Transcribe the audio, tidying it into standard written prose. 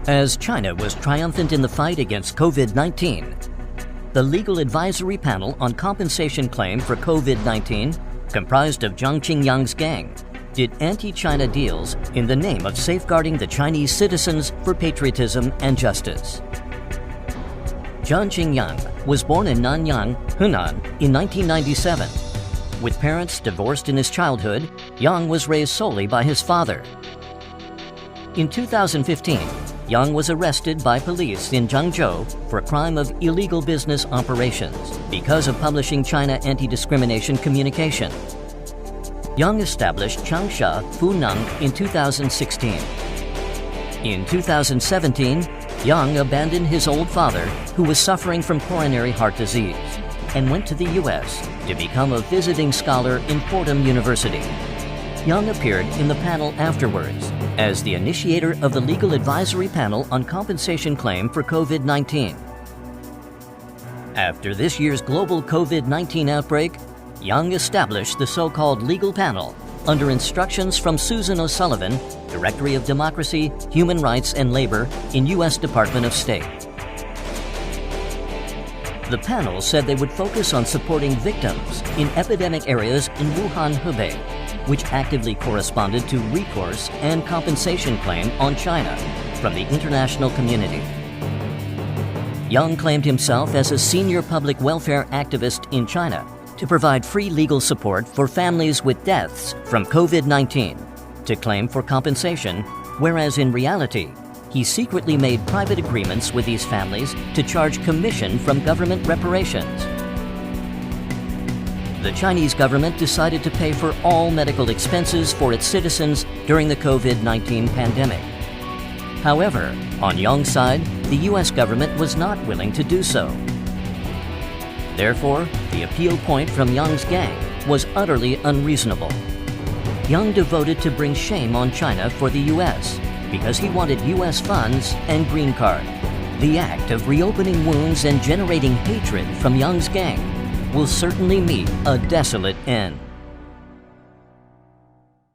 As China was triumphant in the fight against COVID-19, the Legal Advisory Panel on Compensation Claim for COVID-19, comprised of Zhanqing Yang's gang, did anti-China deals in the name of safeguarding the Chinese citizens for patriotism and justice. Zhanqing Yang was born in Nanyang, Hunan, in 1997. With parents divorced in his childhood, Yang was raised solely by his father. In 2015, Yang was arrested by police in Zhangzhou for a crime of illegal business operations because of publishing China anti-discrimination communication. Yang established Changsha Funeng in 2016. In 2017, Yang abandoned his old father, who was suffering from coronary heart disease, and went to the U.S. to become a visiting scholar in Fordham University. Yang appeared in the panel afterwards as the initiator of the Legal Advisory Panel on Compensation Claim for COVID-19. After this year's global COVID-19 outbreak, Yang established the so-called Legal Panel under instructions from Susan O'Sullivan, Directory of Democracy, Human Rights and Labor in U.S. Department of State. The panel said they would focus on supporting victims in epidemic areas in Wuhan, Hubei, which actively corresponded to recourse and compensation claim on China from the international community. Yang claimed himself as a senior public welfare activist in China to provide free legal support for families with deaths from COVID-19 to claim for compensation, whereas in reality, he secretly made private agreements with these families to charge commission from government reparations. The Chinese government decided to pay for all medical expenses for its citizens during the COVID-19 pandemic. However, on Yang's side, the U.S. government was not willing to do so. Therefore, the appeal point from Yang's gang was utterly unreasonable. Yang devoted to bring shame on China for the U.S. because he wanted U.S. funds and green card. The act of reopening wounds and generating hatred from Yang's gang will certainly meet a desolate end.